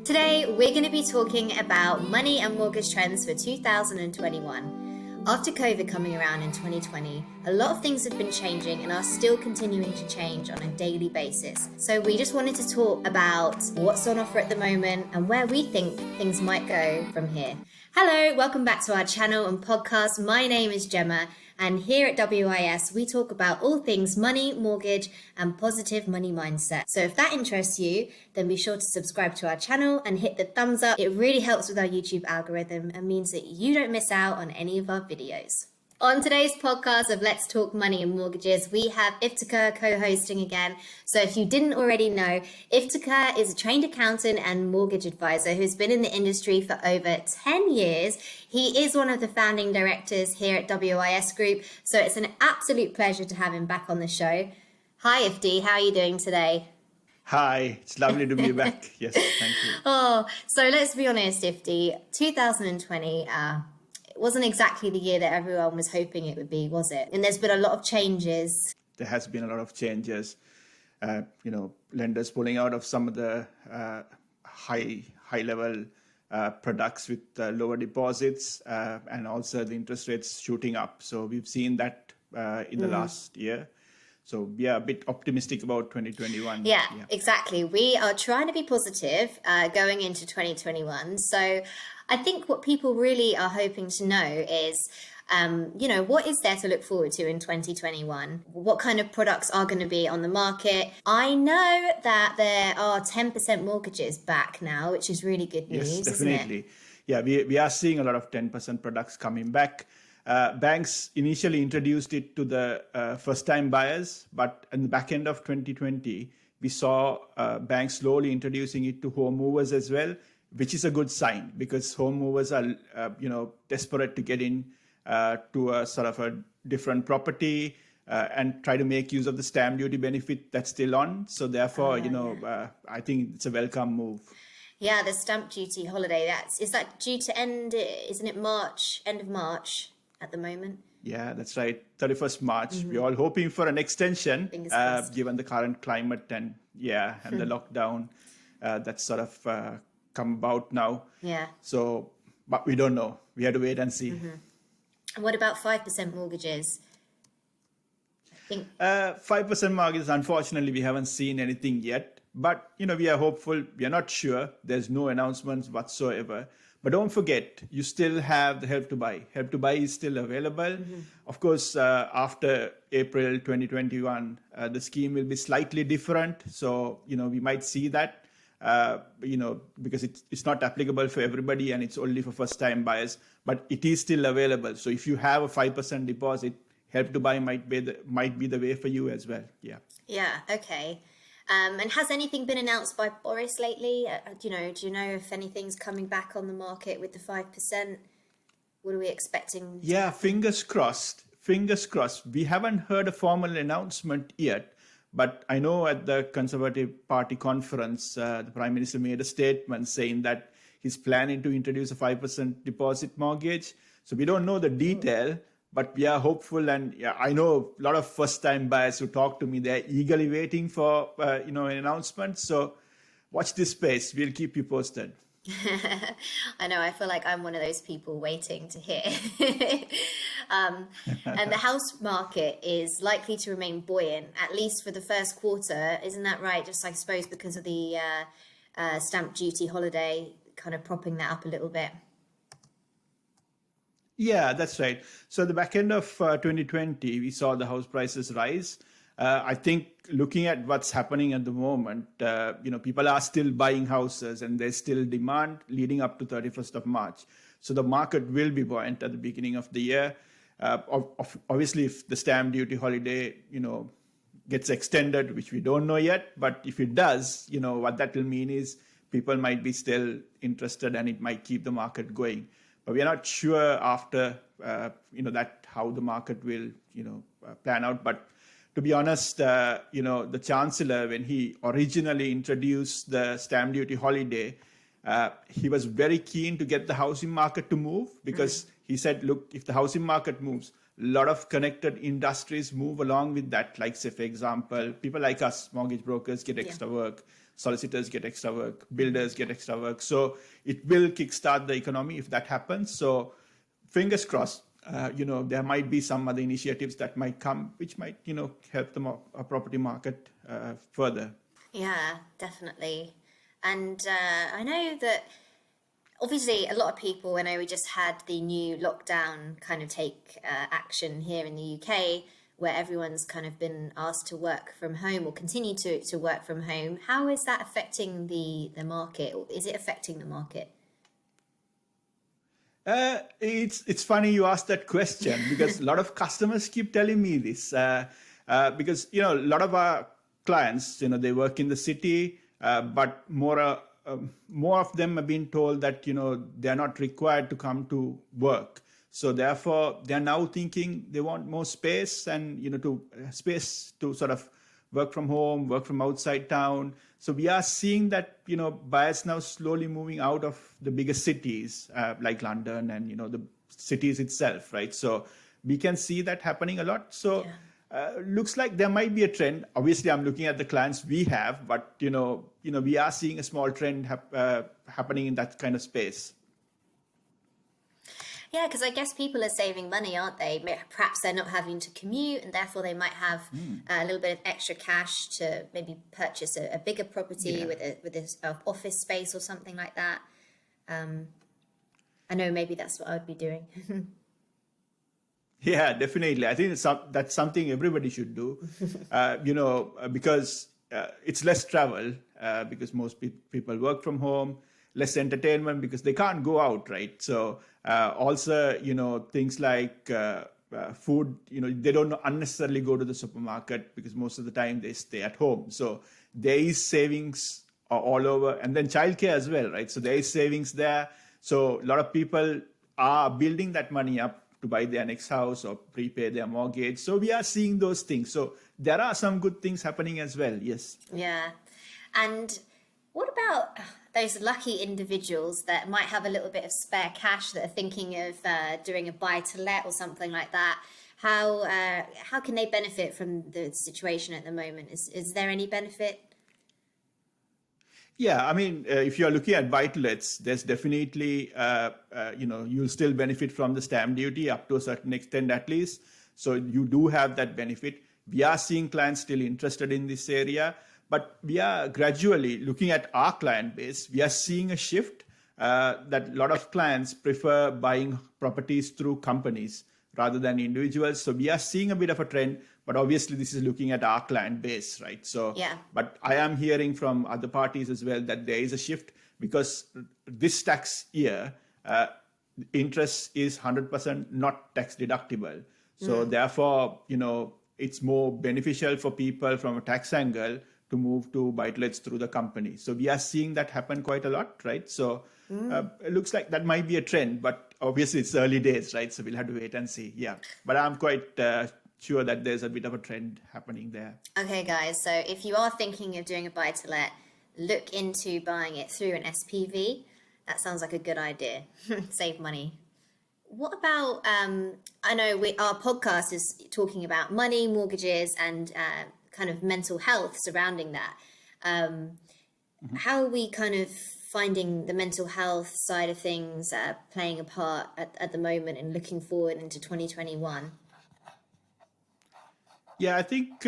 Today, we're going to be talking about money and mortgage trends for 2021. After COVID coming around in 2020, a lot of things have been changing and are still continuing to change on a daily basis. So we just wanted to talk about what's on offer at the moment and where we think things might go from here. Hello, welcome back to our channel and podcast. My name is Gemma, and here at WIS, we talk about all things money, mortgage, and positive money mindset. So if that interests you, then be sure to subscribe to our channel and hit the thumbs up. It really helps with our YouTube algorithm and means that you don't miss out on any of our videos. On today's podcast of Let's Talk Money and Mortgages, we have Iftikhar co-hosting again. So if you didn't already know, Iftikhar is a trained accountant and mortgage advisor who's been in the industry for over 10 years. He is one of the founding directors here at WIS Group, so it's an absolute pleasure to have him back on the show. Hi Ifti, how are you doing today? Hi, it's lovely to be back. Yes, thank you. So let's be honest, Ifti, 2020, it wasn't exactly the year that everyone was hoping it would be, was it? And there's been a lot of changes. There has been a lot of changes. Lenders pulling out of some of the high level products with lower deposits, and also the interest rates shooting up. So we've seen that in the last year. So we are a bit optimistic about 2021. Yeah, exactly. We are trying to be positive going into 2021. So I think what people really are hoping to know is, what is there to look forward to in 2021? What kind of products are going to be on the market? I know that there are 10% mortgages back now, which is really good news, yes, definitely. Isn't it? Yeah, we are seeing a lot of 10% products coming back. Banks initially introduced it to the first-time buyers, but in the back end of 2020, we saw banks slowly introducing it to home movers as well, which is a good sign because home movers are, desperate to get in to a sort of a different property and try to make use of the stamp duty benefit that's still on. So therefore, I think it's a welcome move. Yeah, the stamp duty holiday, is that due to end, isn't it end of March at the moment? Yeah, that's right. 31st March. We're all hoping for an extension given the current climate and the lockdown that's sort of come about now. Yeah. So, but we don't know. We have to wait and see. And what about 5% mortgages? I think 5% mortgages, unfortunately, we haven't seen anything yet. But, we are hopeful. We are not sure. There's no announcements whatsoever. But don't forget, you still have the Help to Buy. Help to Buy is still available. Of course, after April 2021, the scheme will be slightly different. So, we might see that, because it's not applicable for everybody and it's only for first-time buyers. But it is still available. So if you have a 5% deposit, Help to Buy might be the way for you as well. Yeah. Yeah, okay. And has anything been announced by Boris lately? Do you know if anything's coming back on the market with the 5%? What are we expecting? Yeah, fingers crossed. Fingers crossed. We haven't heard a formal announcement yet, but I know at the Conservative Party conference, the Prime Minister made a statement saying that he's planning to introduce a 5% deposit mortgage. So we don't know the detail. But we are hopeful, and I know a lot of first-time buyers who talk to me. They're eagerly waiting for an announcement. So watch this space. We'll keep you posted. I know. I feel like I'm one of those people waiting to hear. And the house market is likely to remain buoyant, at least for the first quarter. Isn't that right? Just, I suppose, because of the stamp duty holiday kind of propping that up a little bit. Yeah, that's right. So the back end of 2020, we saw the house prices rise. I think looking at what's happening at the moment, people are still buying houses and there's still demand leading up to 31st of March. So the market will be buoyant at the beginning of the year. Obviously, if the stamp duty holiday, gets extended, which we don't know yet, but if it does, what that will mean is people might be still interested and it might keep the market going. But we are not sure after, that how the market will, plan out. But to be honest, the Chancellor, when he originally introduced the stamp duty holiday, he was very keen to get the housing market to move because he said, look, if the housing market moves, a lot of connected industries move along with that. Like, say, for example, people like us, mortgage brokers, get extra work. solicitors get extra work, builders get extra work. So it will kickstart the economy if that happens. So fingers crossed. There might be some other initiatives that might come, which might, help the property market further. Yeah, definitely. And I know that obviously a lot of people, I know we just had the new lockdown kind of take action here in the UK, where everyone's kind of been asked to work from home or continue to work from home. How is that affecting the market? Is it affecting the market? It's funny you asked that question because a lot of customers keep telling me this because a lot of our clients they work in the city, but more of them have been told that they are not required to come to work. So therefore, they are now thinking they want more space and to space to sort of work from home, work from outside town. So we are seeing that buyers now slowly moving out of the bigger cities like London and the cities itself, right? So we can see that happening a lot. So looks like there might be a trend. Obviously, I'm looking at the clients we have, but we are seeing a small trend happening in that kind of space. Yeah, because I guess people are saving money, aren't they? Perhaps they're not having to commute, and therefore they might have a little bit of extra cash to maybe purchase a bigger property with a office space or something like that. I know maybe that's what I would be doing. Yeah, definitely. I think that's something everybody should do, because it's less travel because most people work from home, less entertainment because they can't go out, right? So also, things like food, they don't unnecessarily go to the supermarket because most of the time they stay at home. So there is savings all over, and then childcare as well, right? So there is savings there. So a lot of people are building that money up to buy their next house or prepay their mortgage. So we are seeing those things. So there are some good things happening as well. Yes. Yeah. And what about those lucky individuals that might have a little bit of spare cash that are thinking of doing a buy to let or something like that? How can they benefit from the situation at the moment? Is there any benefit? Yeah, I mean, if you're looking at buy-to-lets, there's definitely, you'll still benefit from the stamp duty up to a certain extent at least. So you do have that benefit. We are seeing clients still interested in this area, but we are gradually looking at our client base. We are seeing a shift that a lot of clients prefer buying properties through companies rather than individuals. So we are seeing a bit of a trend, but obviously this is looking at our client base, right? So, but I am hearing from other parties as well that there is a shift because this tax year, interest is 100% not tax deductible. So therefore, it's more beneficial for people from a tax angle to move to buy-to-lets through the company. So we are seeing that happen quite a lot, right? So it looks like that might be a trend, but obviously it's early days, right? So we'll have to wait and see. Yeah, but I'm quite sure that there's a bit of a trend happening there. Okay, guys. So if you are thinking of doing a buy-to-let, look into buying it through an SPV. That sounds like a good idea. Save money. What about, I know our podcast is talking about money, mortgages, and kind of mental health surrounding that. How are we kind of finding the mental health side of things playing a part at the moment and looking forward into 2021? Yeah, I think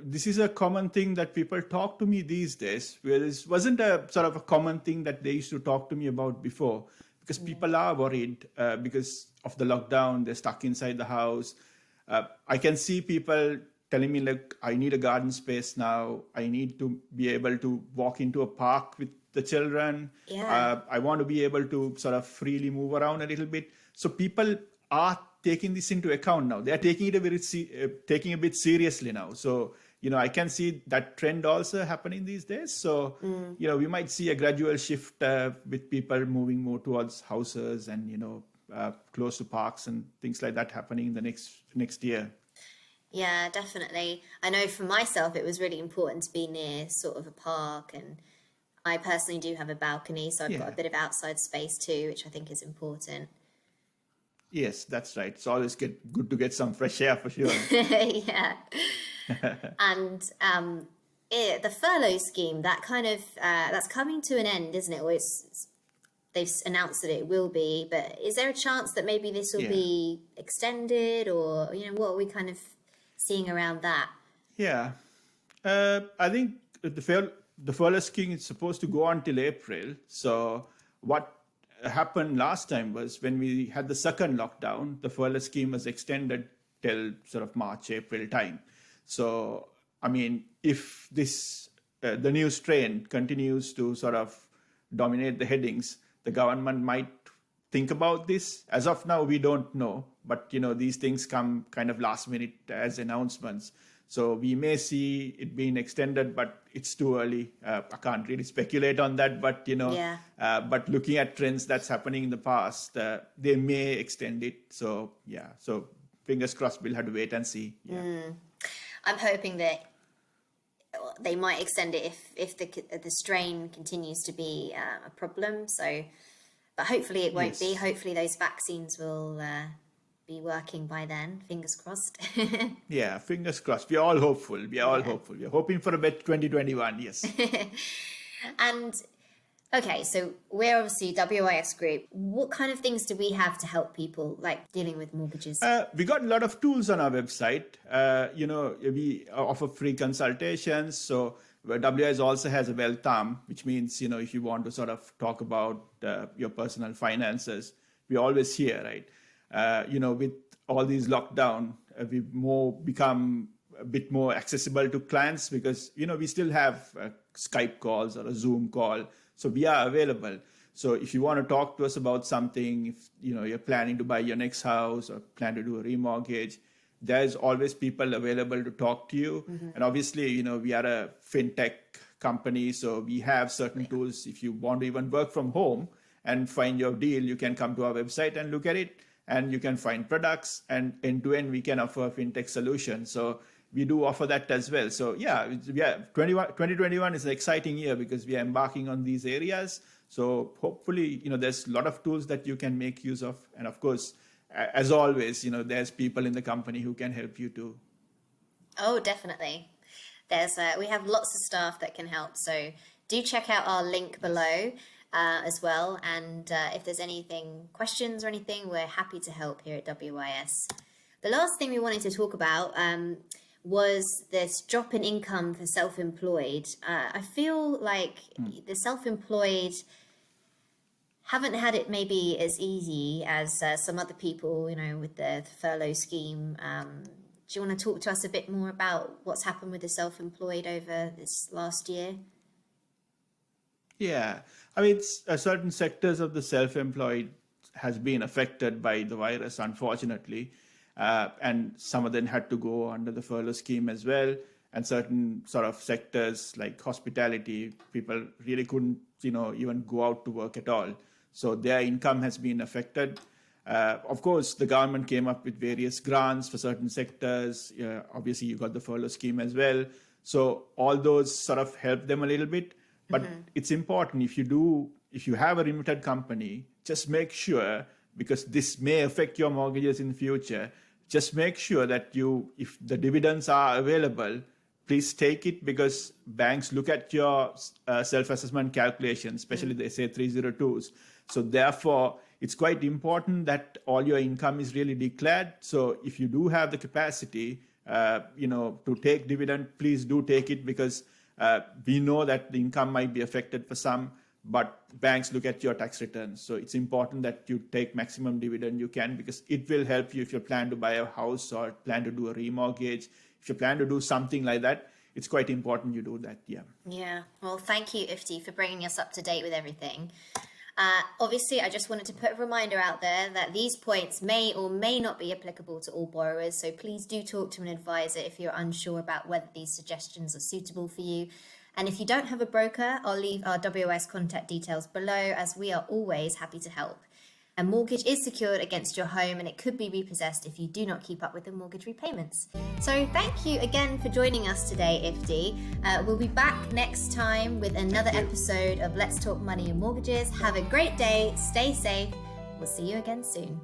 this is a common thing that people talk to me these days, whereas it wasn't a sort of a common thing that they used to talk to me about before, because people are worried because of the lockdown, they're stuck inside the house. I can see people telling me, like, I need a garden space now. I need to be able to walk into a park with the children. I want to be able to sort of freely move around a little bit. So people are taking this into account now. They are taking it taking a bit seriously now. So, I can see that trend also happening these days. So, we might see a gradual shift with people moving more towards houses and, close to parks and things like that happening in the next year. Yeah, definitely. I know for myself, it was really important to be near sort of a park, and I personally do have a balcony, so I've got a bit of outside space too, which I think is important. Yes, that's right. It's always good to get some fresh air for sure. Yeah. And the furlough scheme, that kind of that's coming to an end, isn't it? Or they've announced that it will be, but is there a chance that maybe this will be extended, or what are we kind of seeing around that? Yeah, I think the furlough scheme is supposed to go until April. So what happened last time was when we had the second lockdown, the furlough scheme was extended till sort of March, April time. So, I mean, if this the new strain continues to sort of dominate the headings, the government might think about this. As of now, we don't know, but these things come kind of last minute as announcements. So we may see it being extended, but it's too early. I can't really speculate on that, but but looking at trends that's happening in the past, they may extend it. So so fingers crossed. We'll have to wait and see. I'm hoping that they might extend it if the strain continues to be a problem. So, but hopefully it won't be. Hopefully those vaccines will be working by then. Fingers crossed. Yeah, fingers crossed. We're all hopeful. We're all hopeful. We're hoping for a better 2021. Yes. And okay, so we're obviously WIS Group. What kind of things do we have to help people like dealing with mortgages? We got a lot of tools on our website. We offer free consultations. So WIS also has a wealth arm, which means, if you want to sort of talk about your personal finances, we're always here, right? With all these lockdown, we've become a bit more accessible to clients because, we still have Skype calls or a Zoom call. So we are available. So if you want to talk to us about something, if you're planning to buy your next house or plan to do a remortgage, there's always people available to talk to you. And obviously, we are a fintech company, so we have certain tools. If you want to even work from home and find your deal, you can come to our website and look at it, and you can find products, and end to end we can offer a fintech solution. So we do offer that as well. So 2021 is an exciting year because we are embarking on these areas. So hopefully, there's a lot of tools that you can make use of. And of course, as always, there's people in the company who can help you too. Oh, definitely. We have lots of staff that can help. So do check out our link below as well. And if there's questions or anything, we're happy to help here at WIS. The last thing we wanted to talk about was this drop in income for self-employed. I feel like the self-employed haven't had it maybe as easy as some other people, with the furlough scheme. Do you want to talk to us a bit more about what's happened with the self-employed over this last year? Yeah, I mean, certain sectors of the self-employed has been affected by the virus, unfortunately. And some of them had to go under the furlough scheme as well. And certain sort of sectors like hospitality, people really couldn't, even go out to work at all. So their income has been affected. Of course, the government came up with various grants for certain sectors. Obviously, you got the furlough scheme as well. So all those sort of help them a little bit. But it's important if you have a limited company, just make sure, because this may affect your mortgages in the future, just make sure that if the dividends are available, please take it, because banks look at your self-assessment calculations, especially the SA 302s. So therefore, it's quite important that all your income is really declared. So if you do have the capacity, to take dividend, please do take it, because we know that the income might be affected for some, but banks look at your tax returns. So it's important that you take maximum dividend you can, because it will help you if you plan to buy a house or plan to do a remortgage. If you plan to do something like that, it's quite important you do that. Yeah. Well, thank you, Ifti, for bringing us up to date with everything. Obviously, I just wanted to put a reminder out there that these points may or may not be applicable to all borrowers. So please do talk to an advisor if you're unsure about whether these suggestions are suitable for you. And if you don't have a broker, I'll leave our WIS contact details below, as we are always happy to help. A mortgage is secured against your home, and it could be repossessed if you do not keep up with the mortgage repayments. So thank you again for joining us today, Ifti. We'll be back next time with another episode of Let's Talk Money and Mortgages. Have a great day. Stay safe. We'll see you again soon.